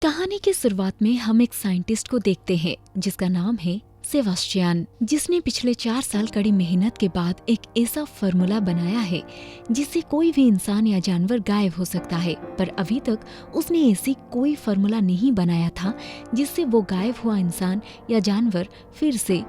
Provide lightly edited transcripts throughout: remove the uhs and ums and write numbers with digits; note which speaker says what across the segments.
Speaker 1: कहानी की शुरुआत में हम एक साइंटिस्ट को देखते हैं जिसका नाम है सेबास्टियन, जिसने पिछले 4 साल कड़ी मेहनत के बाद एक ऐसा फार्मूला बनाया है जिससे कोई भी इंसान या जानवर गायब हो सकता है। पर अभी तक उसने ऐसी कोई फार्मूला नहीं बनाया था जिससे वो गायब हुआ इंसान या जानवर फिर से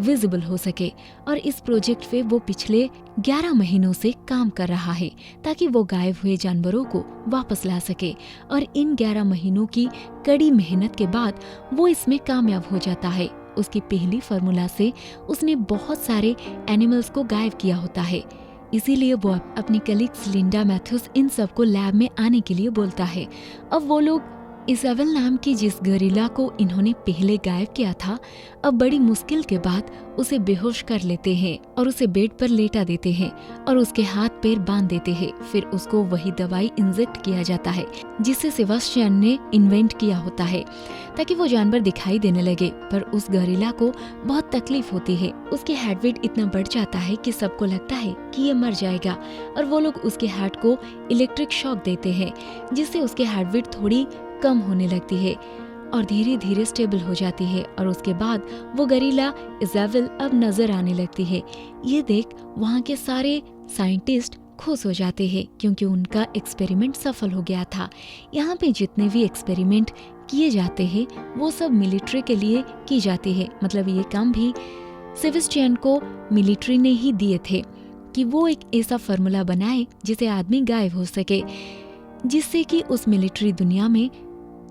Speaker 1: विजिबल हो सके। और इस प्रोजेक्ट पे वो पिछले 11 महीनों से काम कर रहा है ताकि वो गायब हुए जानवरों को वापस ला सके। और इन 11 महीनों की कड़ी मेहनत के बाद वो इसमें कामयाब हो जाता है। उसकी पहली फार्मूला से उसने बहुत सारे एनिमल्स को गायब किया होता है। इसीलिए वो अपनी कलीग्स लिंडा मैथ्यूज इन सबको लैब में आने के लिए बोलता है। अब वो लोग इसाबेल नाम की जिस गरिला को इन्होंने पहले गायब किया था, अब बड़ी मुश्किल के बाद उसे बेहोश कर लेते हैं और उसे बेड पर लेटा देते हैं और उसके हाथ पैर बांध देते हैं। फिर उसको वही दवाई इंजेक्ट किया जाता है जिसे सेबास्टियन ने इन्वेंट किया होता है ताकि वो जानवर दिखाई देने लगे। पर उस गरिला को बहुत तकलीफ होती है। उसके हार्ट बीट इतना बढ़ जाता है कि सबको लगता है कि ये मर जाएगा और वो लोग उसके हार्ट को इलेक्ट्रिक शॉक देते हैं जिससे उसके हार्ट बीट थोड़ी कम होने लगती है और धीरे धीरे स्टेबल हो जाती है। और उसके बाद वो गरिला इसाबेल अब नजर आने लगती है। ये देख वहाँ के सारे साइंटिस्ट खुश हो जाते हैं क्योंकि उनका एक्सपेरिमेंट सफल हो गया था। यहाँ पे जितने भी एक्सपेरिमेंट किए जाते हैं वो सब मिलिट्री के लिए की जाती है। मतलब ये काम भी सेबास्टियन को मिलिट्री ने ही दिए थे कि वो एक ऐसा फार्मूला बनाए जिसे आदमी गायब हो सके, जिससे कि उस मिलिट्री दुनिया में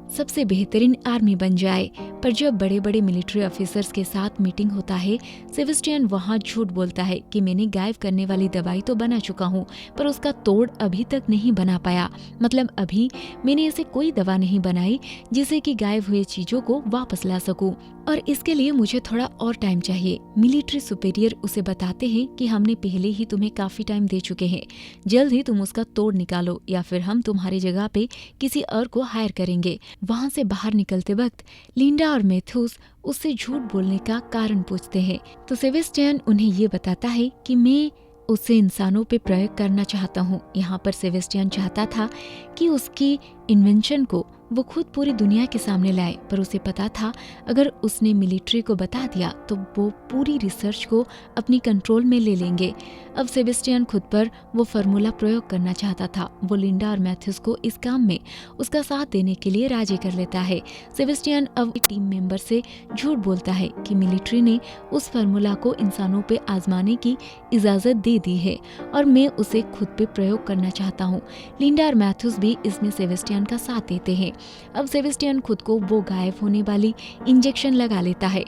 Speaker 1: सबसे बेहतरीन आर्मी बन जाए। पर जब बड़े बड़े मिलिट्री ऑफिसर्स के साथ मीटिंग होता है, सेबास्टियन वहाँ झूठ बोलता है कि मैंने गायब करने वाली दवाई तो बना चुका हूँ पर उसका तोड़ अभी तक नहीं बना पाया। मतलब अभी मैंने ऐसे कोई दवा नहीं बनाई जिससे कि गायब हुए चीजों को वापस ला सकूं और इसके लिए मुझे थोड़ा और टाइम चाहिए। मिलिट्री सुपीरियर उसे बताते हैं कि हमने पहले ही तुम्हें काफी टाइम दे चुके हैं, जल्द ही तुम उसका तोड़ निकालो या फिर हम तुम्हारी जगह पे किसी और को हायर करेंगे। वहाँ से बाहर निकलते वक्त लिंडा और मैथ्यूज उससे झूठ बोलने का कारण पूछते हैं तो सेबास्टियन उन्हें ये बताता है कि मैं उससे इंसानों पे प्रयोग करना चाहता हूँ। यहाँ पर सेबास्टियन चाहता था कि उसकी इन्वेंशन को वो खुद पूरी दुनिया के सामने लाए, पर उसे पता था अगर उसने मिलिट्री को बता दिया तो वो पूरी रिसर्च को अपनी कंट्रोल में ले लेंगे। अब सेबास्टियन खुद पर वो फार्मूला प्रयोग करना चाहता था। वो लिंडा और मैथ्यूज को इस काम में उसका साथ देने के लिए राजी कर लेता है। सेबास्टियन अब टीम मेंबर से झूठ बोलता है कि मिलिट्री ने उस फार्मूला को इंसानों पे आजमाने की इजाजत दे दी है और मैं उसे खुद पे प्रयोग करना चाहता हूँ। लिंडा और मैथ्यूज भी इसमें सेबास्टियन का साथ देते हैं। अब सेबास्टियन खुद को वो गायब होने वाली इंजेक्शन लगा लेता है।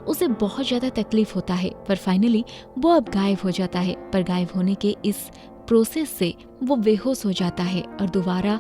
Speaker 1: उसे बहुत ज्यादा तकलीफ होता है पर फाइनली वो अब गायब हो जाता है। पर गायब होने के इस प्रोसेस से वो बेहोश हो जाता है और दोबारा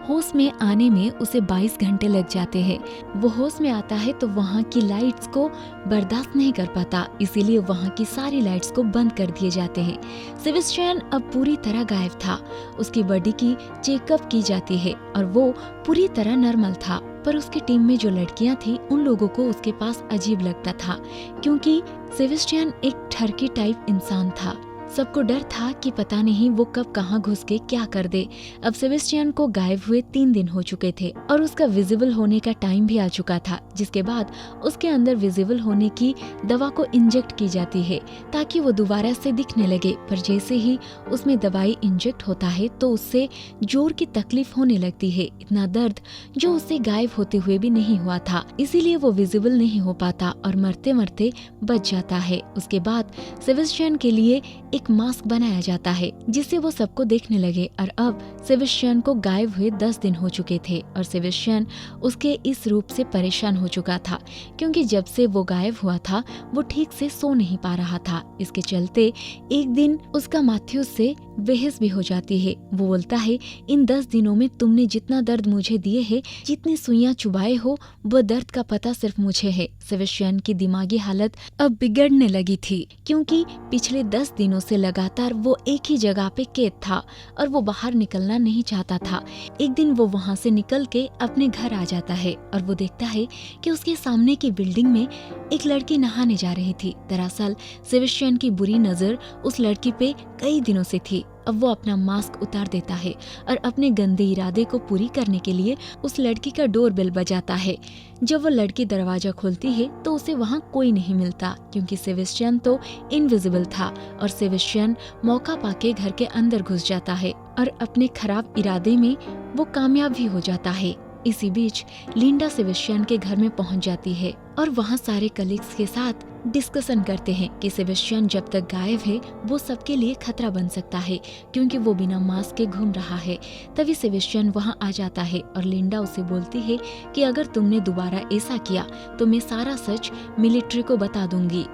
Speaker 1: होश में आने में उसे 22 घंटे लग जाते हैं। वो होश में आता है तो वहाँ की लाइट्स को बर्दाश्त नहीं कर पाता, इसीलिए वहाँ की सारी लाइट्स को बंद कर दिए जाते हैं। सेबास्टियन अब पूरी तरह गायब था। उसकी बॉडी की चेकअप की जाती है और वो पूरी तरह नॉर्मल था। पर उसकी टीम में जो लड़कियां थी उन लोगों को उसके पास अजीब लगता था क्योंकि सेबास्टियन एक ठरकी टाइप इंसान था। सबको डर था कि पता नहीं वो कब कहाँ घुस के क्या कर दे। अब सेबास्टियन को गायब हुए 3 दिन हो चुके थे और उसका विजिबल होने का टाइम भी आ चुका था, जिसके बाद उसके अंदर विजिबल होने की दवा को इंजेक्ट की जाती है ताकि वो दोबारा से दिखने लगे। पर जैसे ही उसमें दवाई इंजेक्ट होता है तो उससे जोर की तकलीफ होने लगती है, इतना दर्द जो उससे गायब होते हुए भी नहीं हुआ था। इसीलिए वो विजिबल नहीं हो पाता और मरते मरते बच जाता है। उसके बाद सेबास्टियन के लिए एक मास्क बनाया जाता है जिससे वो सबको देखने लगे। और अब सेबास्टियन को गायब हुए 10 दिन हो चुके थे और सेबास्टियन उसके इस रूप से परेशान हो चुका था क्योंकि जब से वो गायब हुआ था वो ठीक से सो नहीं पा रहा था। इसके चलते एक दिन उसका मैथ्यूज से बहस भी हो जाती है। वो बोलता है इन 10 दिनों में तुमने जितना दर्द मुझे दिए है, जितनी सुइयां चुभाए हो, वो दर्द का पता सिर्फ मुझे है। सेबास्टियन की दिमागी हालत अब बिगड़ने लगी थी क्योंकि पिछले 10 दिनों से लगातार वो एक ही जगह पे कैद था और वो बाहर निकलना नहीं चाहता था। एक दिन वो वहाँ से निकल के अपने घर आ जाता है और वो देखता है कि उसके सामने की बिल्डिंग में एक लड़की नहाने जा रही थी। दरअसल सेबास्टियन की बुरी नजर उस लड़की पे कई दिनों से थी अब वो अपना मास्क उतार देता है और अपने गंदे इरादे को पूरी करने के लिए उस लड़की का डोरबेल बजाता है। जब वो लड़की दरवाजा खोलती है तो उसे वहाँ कोई नहीं मिलता, क्योंकि सेबेस्टियन तो इनविजिबल था और सेबेस्टियन मौका पाके घर के अंदर घुस जाता है और अपने खराब इरादे में वो कामयाब भी हो जाता है। इसी बीच लिंडा सेबेस्टियन के घर में पहुंच जाती है और वहां सारे कलीग्स के साथ डिस्कशन करते हैं कि सेबेस्टियन जब तक गायब है वो सबके लिए खतरा बन सकता है, क्योंकि वो बिना मास्क के घूम रहा है। तभी सेबेस्टियन वहां आ जाता है और लिंडा उसे बोलती है कि अगर तुमने दोबारा ऐसा किया तो मैं सारा सच मिलिट्री को बता दूंगी,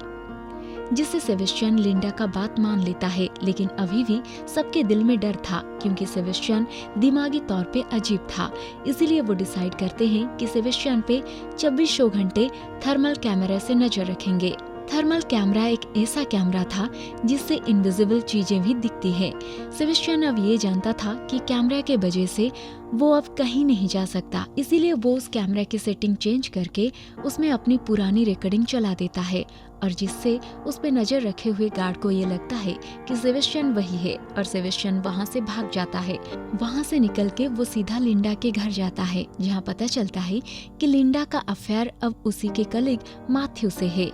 Speaker 1: जिससे सेबेस्टियन लिंडा का बात मान लेता है। लेकिन अभी भी सबके दिल में डर था, क्योंकि सेबेस्टियन दिमागी तौर पे अजीब था। इसीलिए वो डिसाइड करते हैं कि सेबेस्टियन पे 24 घंटे थर्मल कैमरा से नजर रखेंगे। थर्मल कैमरा एक ऐसा कैमरा था जिससे इनविजिबल चीजें भी दिखती है। सेबेस्टियन अब ये जानता था कि कैमरा के वजह से वो अब कहीं नहीं जा सकता, इसीलिए वो उस कैमरा की सेटिंग चेंज करके उसमें अपनी पुरानी रिकॉर्डिंग चला देता है, और जिससे उस पे नजर रखे हुए गार्ड को ये लगता है कि सेबेस्टियन वही है और सेबेस्टियन वहाँ से भाग जाता है। वहाँ से निकल के वो सीधा लिंडा के घर जाता है, जहाँ पता चलता है कि लिंडा का अफेयर अब उसी के कलीग मैथ्यू से है।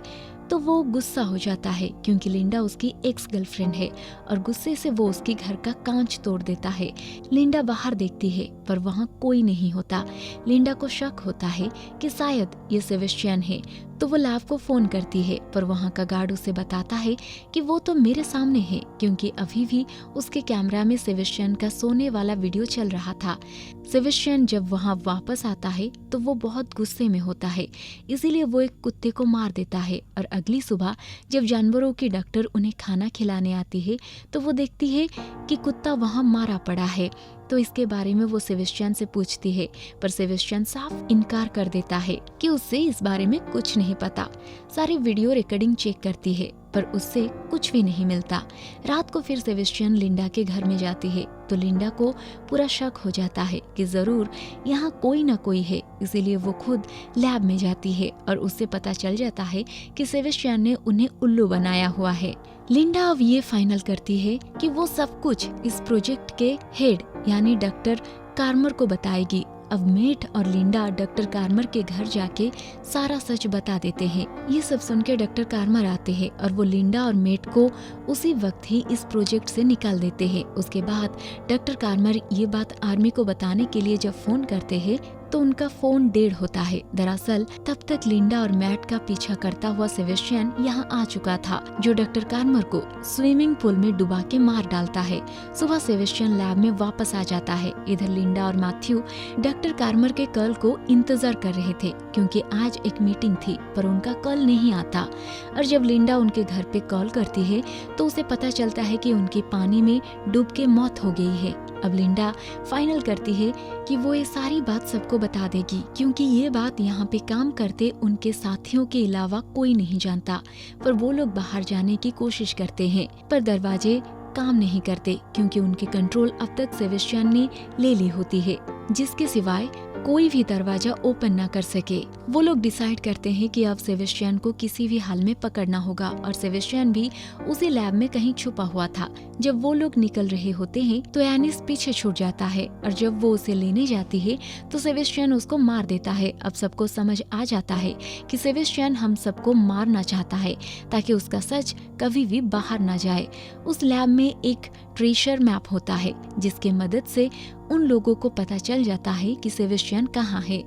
Speaker 1: तो वो गुस्सा हो जाता है, क्योंकि लिंडा उसकी एक्स गर्लफ्रेंड है, और गुस्से से वो उसकी घर का कांच तोड़ देता है। लिंडा बाहर देखती है पर वहाँ कोई नहीं होता। लिंडा को शक होता है कि शायद ये सेबेस्टियन है, तो वो लैब को फोन करती है, पर वहाँ का गार्ड उसे बताता है कि वो तो मेरे सामने है, क्योंकि अभी भी उसके कैमरा में सेबेस्टियन का सोने वाला वीडियो चल रहा था। सेबेस्टियन जब वहाँ वापस आता है तो वो बहुत गुस्से में होता है, इसीलिए वो एक कुत्ते को मार देता है। और अगली सुबह जब जानवरों की डॉक्टर उन्हें खाना खिलाने आती है तो वो देखती है कि कुत्ता वहाँ मारा पड़ा है। तो इसके बारे में वो सेबेस्टियन से पूछती है, पर सेबेस्टियन साफ इनकार कर देता है कि उससे इस बारे में कुछ नहीं पता। सारी वीडियो रिकॉर्डिंग चेक करती है पर उससे कुछ भी नहीं मिलता। रात को फिर सेबेस्टियन लिंडा के घर में जाती है तो लिंडा को पूरा शक हो जाता है कि जरूर यहाँ कोई ना कोई है, इसीलिए वो खुद लैब में जाती है और उससे पता चल जाता है कि सेबेस्टियन ने उन्हें उल्लू बनाया हुआ है। लिंडा अब ये फाइनल करती है कि वो सब कुछ इस प्रोजेक्ट के हेड यानी डॉक्टर कार्मर को बताएगी। अब मेट और लिंडा डॉक्टर कार्मर के घर जाके सारा सच बता देते हैं। ये सब सुन के डॉक्टर कार्मर आते हैं और वो लिंडा और मेट को उसी वक्त ही इस प्रोजेक्ट से निकाल देते हैं। उसके बाद डॉक्टर कार्मर ये बात आर्मी को बताने के लिए जब फोन करते हैं तो उनका फोन डेड होता है। दरअसल तब तक लिंडा और मैट का पीछा करता हुआ सेबेस्टियन यहाँ आ चुका था, जो डॉक्टर कार्मर को स्विमिंग पूल में डुबा के मार डालता है। सुबह सेबेस्टियन लैब में वापस आ जाता है। इधर लिंडा और मैथ्यू डॉक्टर कार्मर के कॉल को इंतजार कर रहे थे, क्योंकि आज एक मीटिंग थी, पर उनका कॉल नहीं आता। और जब लिंडा उनके घर पे कॉल करती है तो उसे पता चलता है कि उनकी पानी में डूब के मौत हो गई है। अब लिंडा फाइनल करती है कि वो ये सारी बात सबको बता देगी, क्योंकि ये बात यहाँ पे काम करते उनके साथियों के अलावा कोई नहीं जानता। पर वो लोग बाहर जाने की कोशिश करते हैं, पर दरवाजे काम नहीं करते, क्योंकि उनके कंट्रोल अब तक सेबेस्टियन ने ले ली होती है, जिसके सिवाय कोई भी दरवाजा ओपन ना कर सके। वो लोग डिसाइड करते हैं कि अब सेबेस्टियन को किसी भी हाल में पकड़ना होगा, और सेबेस्टियन भी उसी लैब में कहीं छुपा हुआ था। जब वो लोग निकल रहे होते हैं तो एनिस पीछे छूट जाता है, और जब वो उसे लेने जाती है तो सेबेस्टियन उसको मार देता है। अब सबको समझ आ जाता है कि सेबेस्टियन हम सबको मारना चाहता है, ताकि उसका सच कभी भी बाहर ना जाए। उस लैब में एक ट्रेजर मैप होता है, जिसके मदद से उन लोगों को पता चल जाता है कि सेबेस्टियन कहाँ है।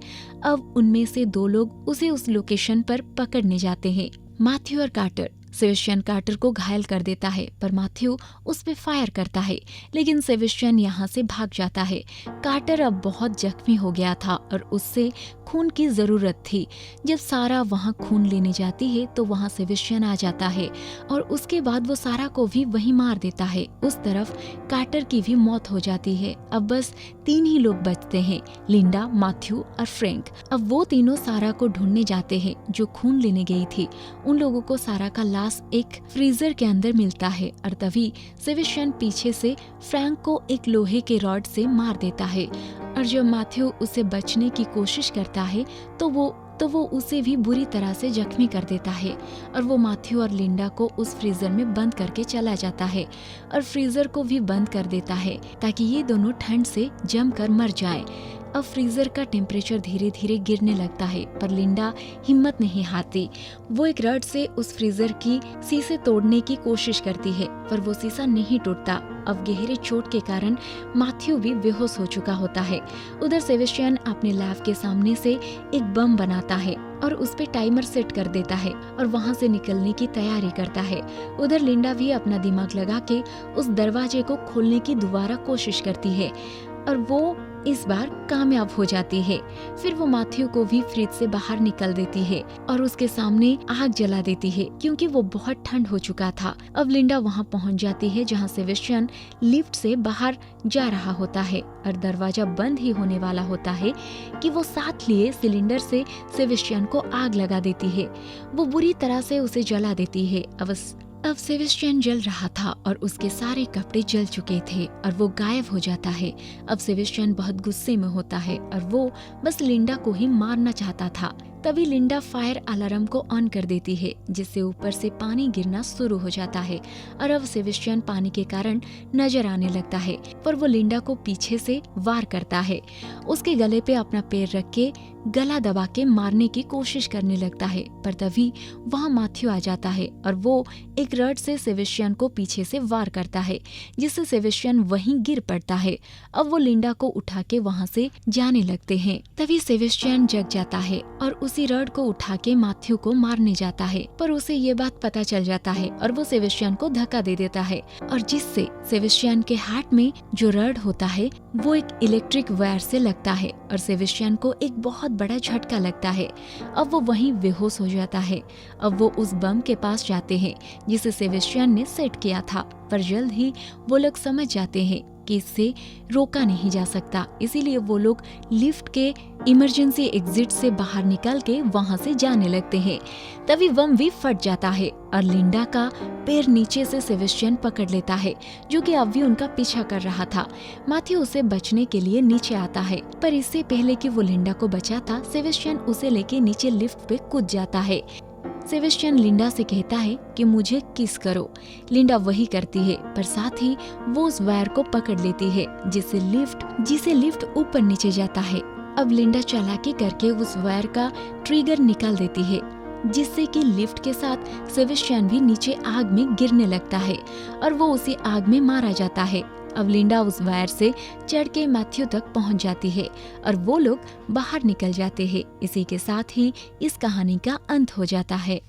Speaker 1: अब उनमें से 2 लोग उसे उस लोकेशन पर पकड़ने जाते हैं, मैथ्यू और कार्टर। सेबेस्टियन कार्टर को घायल कर देता है, पर मैथ्यू उस पे फायर करता है, लेकिन सेबेस्टियन यहाँ से भाग जाता है। कार्टर अब बहुत जख्मी हो गया था और उससे खून की जरूरत थी। जब सारा वहाँ खून लेने जाती है तो वहाँ सेबेस्टियन आ जाता है, और उसके बाद वो सारा को भी वहीं मार देता है। उस तरफ कार्टर की भी मौत हो जाती है। अब बस 3 ही लोग बचते हैं, लिंडा, मैथ्यू और फ्रैंक। अब वो तीनों सारा को ढूंढने जाते हैं जो खून लेने गई थी। उन लोगों को सारा का लाश एक फ्रीजर के अंदर मिलता है, और तभी सेबेस्टियन पीछे से फ्रैंक को एक लोहे के रॉड से मार देता है। और जब मैथ्यू उसे बचने की कोशिश करता है तो वो तो वो उसे भी बुरी तरह से जख्मी कर देता है और वो मैथ्यू और लिंडा को उस फ्रीजर में बंद करके चला जाता है और फ्रीजर को भी बंद कर देता है ताकि ये दोनों ठंड से जमकर मर जाएं। अब फ्रीजर का टेम्परेचर धीरे धीरे गिरने लगता है, पर लिंडा हिम्मत नहीं हारती। वो एक रड से उस फ्रीजर की शीशे तोड़ने की कोशिश करती है, पर वो शीशा नहीं टूटता। अब गहरे चोट के कारण मैथ्यू भी बेहोश हो चुका होता है। उधर सेबेस्टियन अपने लैब के सामने से एक बम बनाता है और उस पे टाइमर सेट कर देता है और वहाँ से निकलने की तैयारी करता है। उधर लिंडा भी अपना दिमाग लगा के उस दरवाजे को खोलने की दोबारा कोशिश करती है और वो इस बार कामयाब हो जाती है। फिर वो मैथ्यू को भी फ्रिज से बाहर निकल देती है और उसके सामने आग जला देती है क्योंकि वो बहुत ठंड हो चुका था। अब लिंडा वहाँ पहुँच जाती है जहाँ सेबेस्टियन लिफ्ट से बाहर जा रहा होता है और दरवाजा बंद ही होने वाला होता है कि वो साथ लिए सिलेंडर से सेबेस्टियन को आग लगा देती है। वो बुरी तरह से उसे जला देती है। अब सेबेस्टियन जल रहा था और उसके सारे कपड़े जल चुके थे और वो गायब हो जाता है। अब सेबेस्टियन बहुत गुस्से में होता है और वो बस लिंडा को ही मारना चाहता था। तभी लिंडा फायर अलार्म को ऑन कर देती है जिससे ऊपर से पानी गिरना शुरू हो जाता है और अब सेबेस्टियन पानी के कारण नजर आने लगता है, पर वो लिंडा को पीछे से वार करता है। उसके गले पे अपना पैर रख के गला दबा के मारने की कोशिश करने लगता है, पर तभी वहाँ मैथ्यू आ जाता है और वो एक रड से सेबेस्टियन को पीछे से वार करता है जिससे सेबेस्टियन वहीं गिर पड़ता है। अब वो लिंडा को उठा के वहाँ से जाने लगते हैं। तभी सेबेस्टियन जग जाता है और उसी रड को उठा के मैथ्यू को मारने जाता है, पर उसे ये बात पता चल जाता है और वो सेबेस्टियन को धक्का दे देता है और जिससे सेबेस्टियन के हाथ में जो रड होता है वो एक इलेक्ट्रिक वायर से लगता है और सेबेस्टियन को एक बहुत बड़ा झटका लगता है। अब वो वहीं बेहोश हो जाता है। अब वो उस बम के पास जाते हैं जिसे सेबेस्टियन ने सेट किया था, पर जल्द ही वो लोग समझ जाते हैं कि इससे रोका नहीं जा सकता, इसीलिए वो लोग लिफ्ट के इमरजेंसी एग्जिट से बाहर निकल के वहाँ से जाने लगते हैं। तभी बम भी फट जाता है और लिंडा का पैर नीचे से सेबेस्टियन पकड़ लेता है जो कि अब भी उनका पीछा कर रहा था। मैथ्यू उसे बचने के लिए नीचे आता है, पर इससे पहले कि वो लिंडा को बचाता, सेबेस्टियन उसे लेके नीचे लिफ्ट पे कूद जाता है। सेबेस्टियन लिंडा से कहता है कि मुझे किस करो। लिंडा वही करती है, पर साथ ही वो उस वायर को पकड़ लेती है जिसे लिफ्ट ऊपर नीचे जाता है। अब लिंडा चालाकी करके उस वायर का ट्रिगर निकाल देती है जिससे कि लिफ्ट के साथ सेबेस्टियन भी नीचे आग में गिरने लगता है और वो उसी आग में मारा जाता है। अब लिंडा उस वायर से चढ़ के मैथ्यू तक पहुंच जाती है और वो लोग बाहर निकल जाते हैं। इसी के साथ ही इस कहानी का अंत हो जाता है।